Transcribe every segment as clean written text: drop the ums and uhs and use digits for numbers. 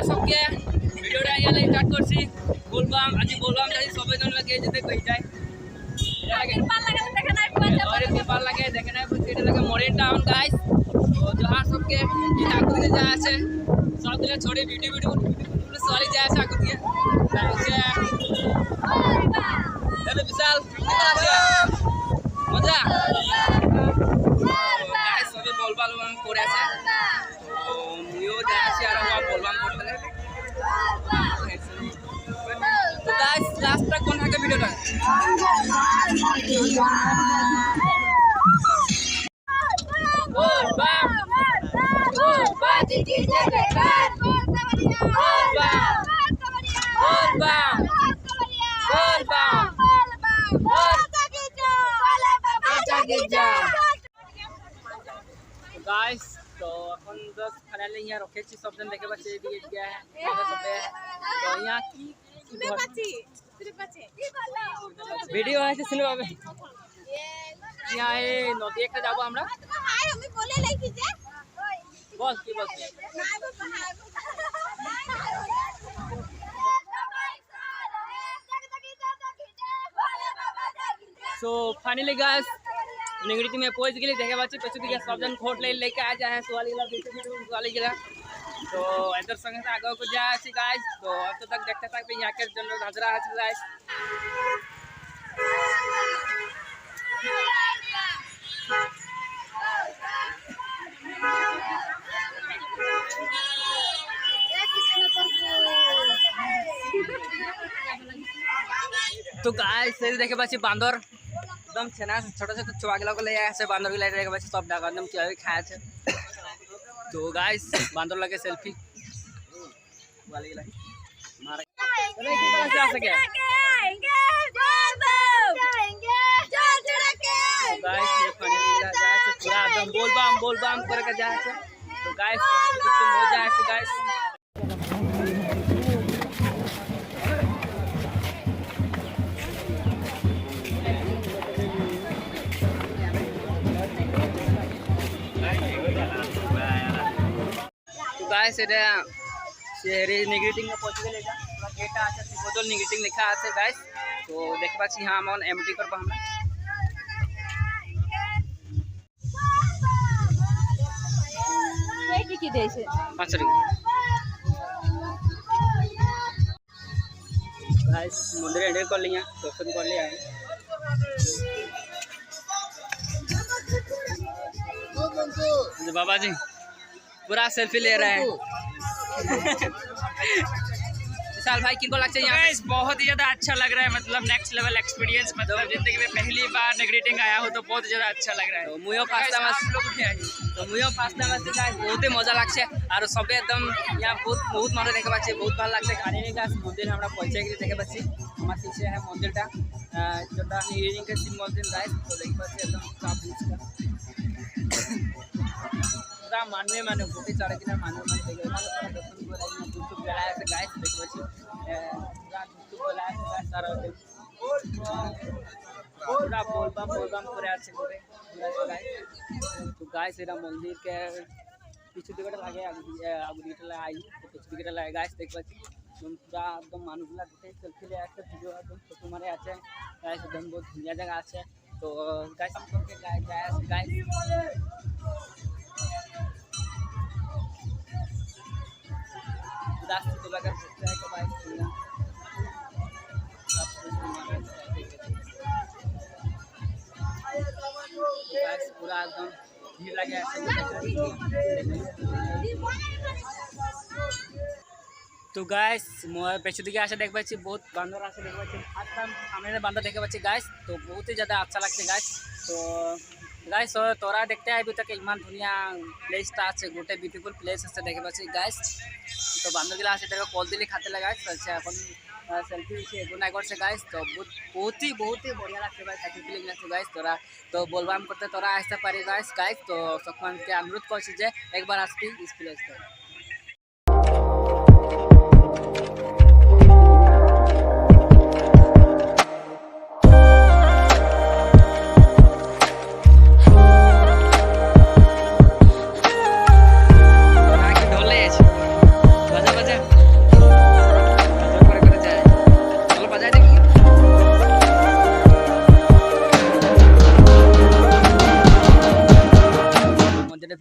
सबके ভিডিওটা ইয়ালে স্টার্ট করছি বলবাম আজি বলবাম যদি সবাই জন লাগে যেতে কই যায় পাল লাগে দেখে নাই এটা লাগে মরিন টাউন গাইস তো जहां सबके ठाकुर के जा আছে सब दिले छोड़े वीडियो पुलिस वाली जा আছে आकुर के अरे विशाल मजा गाइस सभी बोलबाल করে আছে তো মুইও যা আছে আর ওয়া बोलबाम করতে तो गाइस लास्ट तक कौन है वीडियोটা बोलबाम बोलबाम जी जगत बोलबाम बोलबाम गाइस तो अपन बस फाइनली यहाँ रखे छी सब जन देखे बच्चे दिए गया है सबे तो यहाँ की वीडियो है सिनेमा में यहाँ ए नदी एक जाबो हमरा हाय हमें बोले लाइक जे बस की बस सो फाइनली गाइस निगड़ी में पहुंच गई देखे बच्चे पछू दिखे सब जन खोट लेके आ जाए सुवाली गिला सुवाली गिला तो इधर संग से आगे को जाए छी गाइस तो अब तो तक देखते तक यहाँ के जन नजरा है गाइस तो गाइस देखे बच्चे बांदर एकदम छेना छोटा छोटा चुआ गिला को ले आए बांदर गिला देखे बच्चे सब डाका एकदम चुआ खाए छे तो गाइस बांदर लगे सेल्फी वाली गिला मारे अरे की बात से आ सके गाइस ये फाइनली जाए छे पूरा एकदम बोलबाम करके जाए छे तो गाइस हो जाए छे गाइस गाइस এটা শহরে নেগেটিং में पहुंच गए लेजा पूरा गेट আছে बोतल नेगेटिव लिखा আছে गाइस तो देख पाछी हां हम एमटी कर पा हमरा এই কি দেছে 5 টাকা गाइस मंदिर एंटर कर लिया दर्शन कर लिया है बाबा जी पूरा सेल्फी ले रहे हैं विशाल भाई किनको लगता है यहाँ बहुत ही ज़्यादा अच्छा लग रहा है मतलब नेक्स्ट लेवल एक्सपीरियंस मतलब जिंदगी में पहली बार नेगेटिंग आया हो तो बहुत ज़्यादा अच्छा लग रहा है तो मुयो फास्टा में बहुत ही मजा लगছে আর সবে একদম यहाँ बहुत মানুষ দেখে পাচ্ছি बहुत ভালো লাগছে গাড়ি নিয়ে গাছ মন্দির আমরা পৌঁছে গিয়ে দেখে পাচ্ছি আমার पीछे है मंदिरটা যেটা নিরিং के शिव मंदिर गाइस तो देख पाচ্ছি একদম साफ सुथरा पूरा मानवे माने गोटे चार दिन मानवे माने देखे माने पूरा दर्शन को लाइन में दूर बेला है गाइस देखो छी पूरा दूर बेला है गाइस सारा पूरा बोलबाम करे আছে गोटे गाइस तो गाइस एरा मंदिर के पीछे दिगट लागे आगु दिगट आई तो पीछे दिगट लागे गाइस देख पाछी पूरा एकदम मानुगला गोटे सेल्फी ले আছে ভিডিও একদম ফটো মারে আছে गाइस एकदम बहुत बढ़िया जगह আছে तो गाइस हम करके गाइस रास्ते तो लगा सकता है कि भाई पूरा एकदम भीड़ लगे तो गाइस पेছু দিকে আসে দেখ পাচ্ছি बहुत বান্দর আছে দেখ পাচ্ছি ফার্স্ট টাইম সামনে বান্দর দেখে পাচ্ছি गाइस तो बहुत ही ज़्यादा अच्छा लगता है गाइस तो गाइस तोरा देखते हैं अभी तक इमान दुनिया प्लेसटा আছে गोटे ब्यूटीफुल प्लेस আছে দেখে পাচ্ছি गाइस तो बांदर गिला আছে देखो कॉल दिले खाते लगा अच्छा अपन सेल्फी से गुना करছে गाइस तो बहुत ही बढ़िया लगছে भाई खाते फीलिंग लगছে गाइस तोरा तो बोलबाम करते तोरा আসতে পারি गाइस तो সকমান के अनुरोध করছি যে একবার আসবি इस प्लेस पे ढोले बजा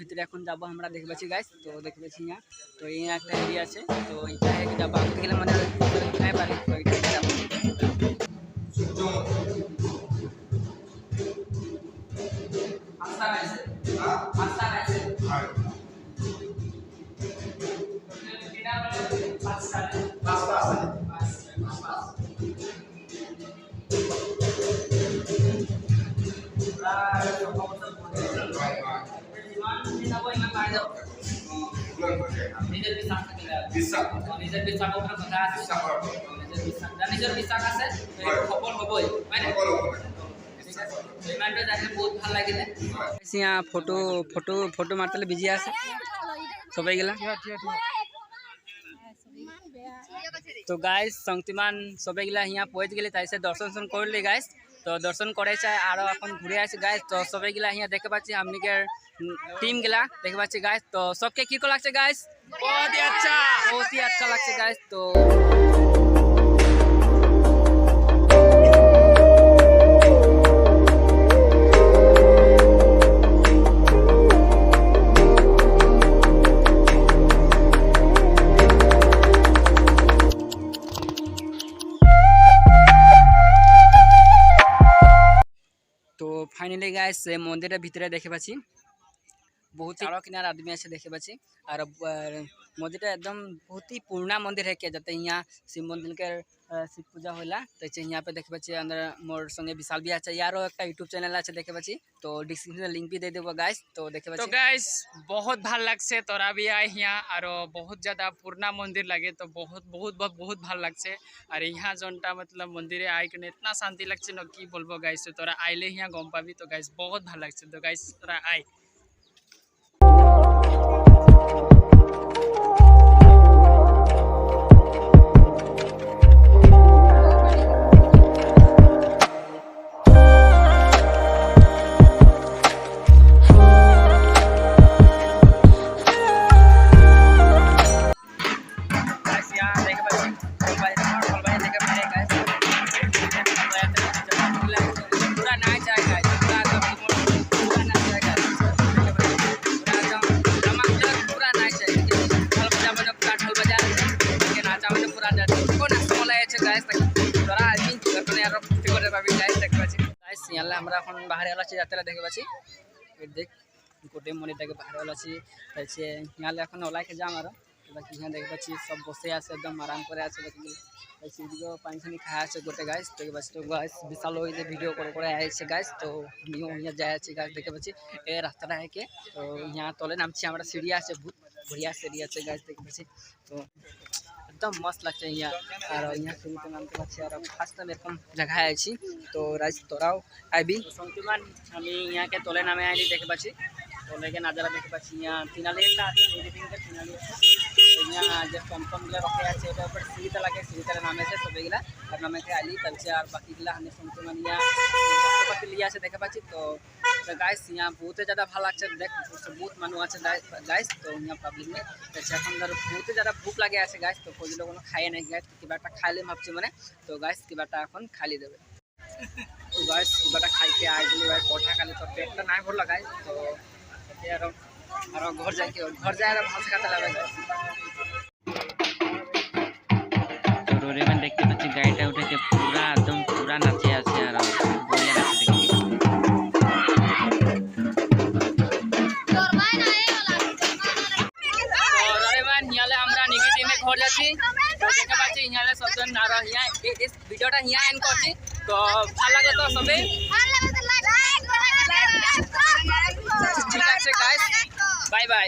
ভিতরে এখন যাবো আমরা দেখতে পাচ্ছি গাইস। তো দেখতে পাচ্ছি তো একটা এরিয়া আছে, তো এটা যাবো আগে গেলে মানে পারি তো এটা যাবো। ফটো ফটো ফটো মারতে বিজি আছে সবাই গেলা। তো গাইস শক্তিমান সবাই গেলা হিয়া পৌঁছ গেলে তাইসে দর্শন করলে গাইস। তো দর্শন করে চাই আরো এখন ঘুরে আসি গাইস। তো সবাই গেলা হিয়া দেখতে পাচ্ছি আমনিকে টিम গেলা দেখতে পাচ্ছি গাইস। তো सबके কি को লাগছে গাইস? बहुत ही अच्छा লাগছে গাইস। তো ফাইনালি গাইস মন্দিরের ভিতরে দেখে পাচ্ছি बहुत ही किनार आदमी আছে দেখে পাচ্ছি। আর মন্দিরটা একদম बहुत ही पुराना मंदिर है क्या जाते हैं यहाँ शिव मंदिर के शिव पूजा होला। तो यहाँ पे देखे पाচ্ছি अंदर मोर संगे विशाल भी আছে, यारो একটা यूट्यूब चैनल আছে দেখে পাচ্ছি। তো ডিসক্রিপশনে লিংক भी दे देबो गाइस। तो देखे पाচ্ছি तो गाइस बहुत ভাল লাগছে, তোরা भी आए यहाँ और बहुत ज़्यादा पुराना मंदिर लगे तो बहुत बहुत बहुत बहुत ভাল লাগছে। और यहाँ जोनटा मतलब मंदिरे आए कि इतना शांति लगছে न कि बोलबो गाइस। तो তোরা आइले यहाँ गम पाबी। तो गाइस बहुत ভাল লাগছে। तो गाइस তোরা आए। আমরা এখন বাহারে আছি যাত্রা দেখে পাচ্ছি দেখ গোটে মনিটাকে বাহারে আছি তাইছে ইয়ালে এখন ওলাইকে যাম আর বাকি यहाँ देखे पाচ্ছি सब बसे আছে एकदम आराम করে আছে বাকি তাইছে ভিডিও পানি পানি খায় আছে গোটে গাইস। দেখে পাচ্ছি তো গাইস বিশাল ওই যে ভিডিও করে আইছে গাইস। তো আমিও यहाँ যায় আছি গাইস দেখে পাচ্ছি এই রাস্তাটা है के। তো यहाँ তলে নামছি আমরা সিঁড়ি আছে বহুত बढ़िया সিঁড়ি আছে গাইস দেখে পাচ্ছি। তো एकदम मस्त লাগছে यहाँ আর यहाँ সিঁড়িতে নামতে পাচ্ছি আর ফার্স্ট টাইম এরকম জায়গায় আইছি। তো রাইস তোরাও আইবি শক্তিমান আমি यहाँ के তলে নামে আইলি দেখে পাচ্ছি। তলে के নাজারা দেখে পাচ্ছি यहाँ তিনালি একটা আছে এডিটিংটা তিনালি यहाँ যে কমকমগুলো রখে আছে এটা উপরে সিঁড়িতে লাগে সিঁড়িতে নামেছে সবাইগুলা আর নামেকে আইলি তারপরে আর বাকিগুলা আমি শক্তিমান यहाँ কষ্টপাতি লিয়ে আছে দেখে পাচ্ছি। তো গাইস यहाँ बहुत ज़्यादा ভালো লাগছে দেখ बहुत মানুষ আছে গাইস। তো यहाँ পাবলিক में এখন ধর बहुत ज़्यादा ভুক লাগে আছে গাইস। তো কোজিলো কোনো খায় নাই গাইস কিবাটা খাইলে ভাবছি মানে। তো গাইস কিবাটা এখন খালি দেবে। তো গাইস কিবাটা খাইতে আইলি ভাই পঠা খালি তো পেটটা নাই ভরলা গাইস। তো আর ঘর যাই আর ভাত খাতে লাগে গাইস। তো রোডে में দেখতে পাচ্ছি গাড়িটা উঠেছে পুরা একদম পুরা নাচে আছে আর বড়িয়া নাচে দেখি। ঘর যাচ্ছি তো দেখে পাচ্ছি ইয়ালে সবজন নারা ইয়া এই ভিডিওটা ইয়া এন্ড করছি। তো ভালো লাগলো তো সবে ঠিক আছে গাইস বাই বাই।